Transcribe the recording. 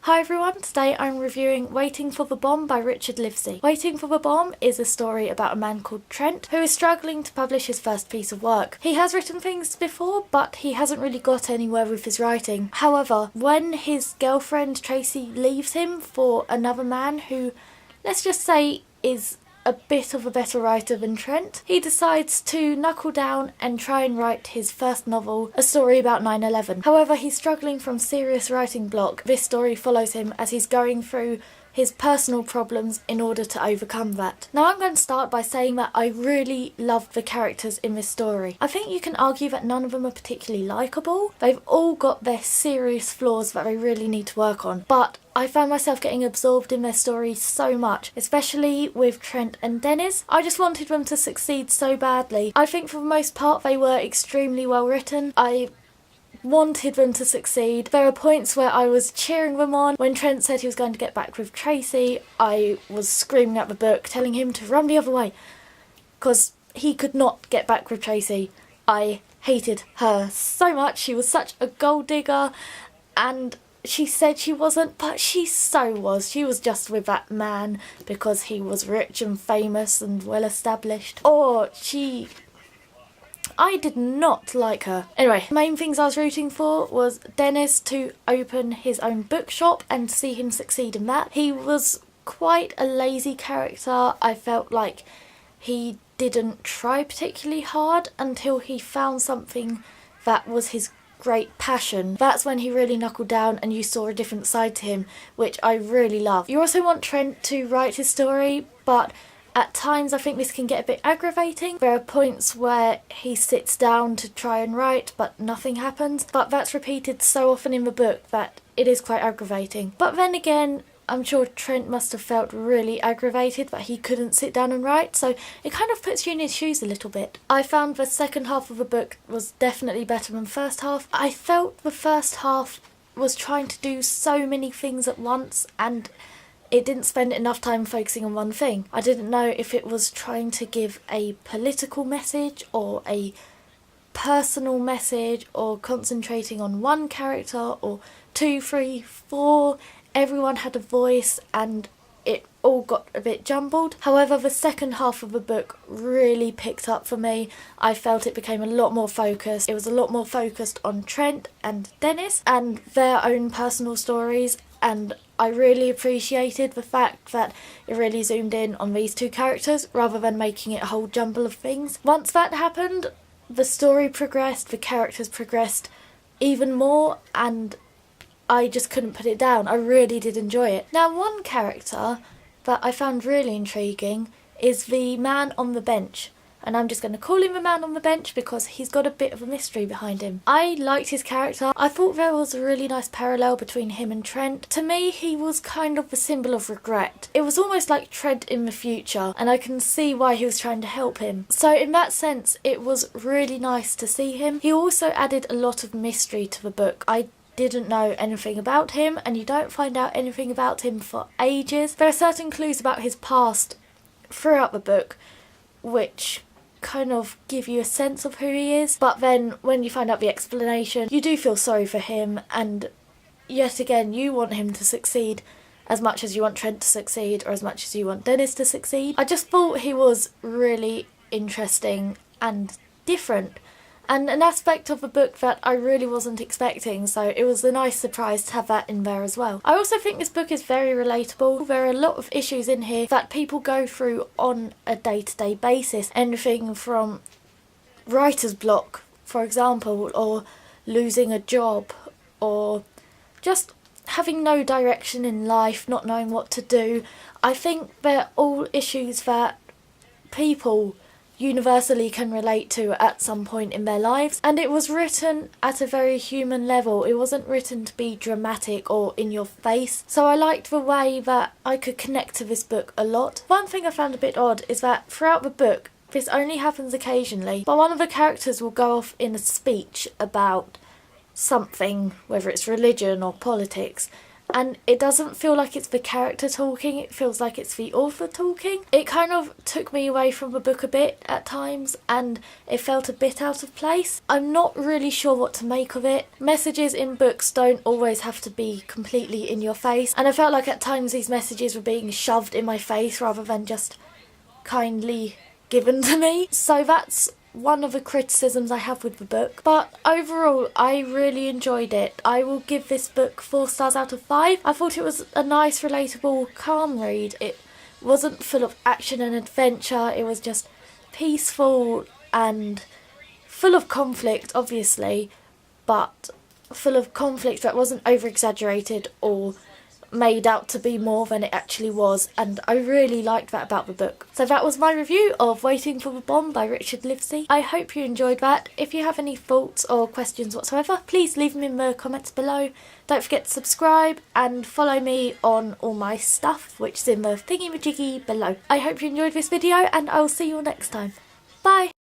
Hi everyone, today I'm reviewing Waiting for the Bomb by Richard Livsey. Waiting for the Bomb is a story about a man called Trent who is struggling to publish his first piece of work. He has written things before, but he hasn't really got anywhere with his writing. However, when his girlfriend Tracy leaves him for another man who, let's just say, is a bit of a better writer than Trent, he decides to knuckle down and try and write his first novel, a story about 9/11. However, he's struggling from serious writing block. This story follows him as he's going through his personal problems in order to overcome that. Now I'm going to start by saying that I really loved the characters in this story. I think you can argue that none of them are particularly likeable. They've all got their serious flaws that they really need to work on, but I found myself getting absorbed in their story so much, especially with Trent and Dennis. I just wanted them to succeed so badly. I think for the most part they were extremely well written. I wanted them to succeed. There are points where I was cheering them on. When Trent said he was going to get back with Tracy, I was screaming at the book, telling him to run the other way, because he could not get back with Tracy. I hated her so much. She was such a gold digger, and she said she wasn't, but she so was. She was just with that man because he was rich and famous and well established. I did not like her. Anyway, the main things I was rooting for was Dennis to open his own bookshop and see him succeed in that. He was quite a lazy character. I felt like he didn't try particularly hard until he found something that was his great passion. That's when he really knuckled down and you saw a different side to him, which I really love. You also want Trent to write his story, but at times I think this can get a bit aggravating. There are points where he sits down to try and write but nothing happens, but that's repeated so often in the book that it is quite aggravating. But then again, I'm sure Trent must have felt really aggravated that he couldn't sit down and write, so it kind of puts you in his shoes a little bit. I found the second half of the book was definitely better than the first half. I felt the first half was trying to do so many things at once and it didn't spend enough time focusing on one thing. I didn't know if it was trying to give a political message or a personal message or concentrating on one character or 2, 3, 4. Everyone had a voice and it all got a bit jumbled. However, the second half of the book really picked up for me. I felt it became a lot more focused. It was a lot more focused on Trent and Dennis and their own personal stories, and I really appreciated the fact that it really zoomed in on these two characters rather than making it a whole jumble of things. Once that happened, the story progressed, the characters progressed even more, and I just couldn't put it down. I really did enjoy it. Now, one character that I found really intriguing is the man on the bench. And I'm just going to call him the man on the bench because he's got a bit of a mystery behind him. I liked his character. I thought there was a really nice parallel between him and Trent. To me, he was kind of the symbol of regret. It was almost like Trent in the future, and I can see why he was trying to help him. So in that sense, it was really nice to see him. He also added a lot of mystery to the book. I didn't know anything about him, and you don't find out anything about him for ages. There are certain clues about his past throughout the book which kind of give you a sense of who he is, but then when you find out the explanation, you do feel sorry for him, and yet again you want him to succeed as much as you want Trent to succeed or as much as you want Dennis to succeed. I just thought he was really interesting and different, and an aspect of the book that I really wasn't expecting, so it was a nice surprise to have that in there as well. I also think this book is very relatable. There are a lot of issues in here that people go through on a day-to-day basis. Anything from writer's block, for example, or losing a job, or just having no direction in life, not knowing what to do. I think they're all issues that people universally can relate to at some point in their lives, and it was written at a very human level. It wasn't written to be dramatic or in your face, so I liked the way that I could connect to this book a lot. One thing I found a bit odd is that throughout the book, this only happens occasionally, but one of the characters will go off in a speech about something, whether it's religion or politics, and it doesn't feel like it's the character talking, it feels like it's the author talking. It kind of took me away from the book a bit at times, and it felt a bit out of place. I'm not really sure what to make of it. Messages in books don't always have to be completely in your face, and I felt like at times these messages were being shoved in my face rather than just kindly given to me. So that's one of the criticisms I have with the book, but overall I really enjoyed it. I will give this book 4 stars out of 5. I thought it was a nice, relatable, calm read. It wasn't full of action and adventure, it was just peaceful and full of conflict, obviously, but full of conflict that wasn't over exaggerated or made out to be more than it actually was, and I really liked that about the book. So that was my review of Waiting for the Bomb by Richard Livsey. I hope you enjoyed that. If you have any thoughts or questions whatsoever, please leave them in the comments below. Don't forget to subscribe and follow me on all my stuff, which is in the thingy-majiggy below. I hope you enjoyed this video, and I will see you all next time. Bye!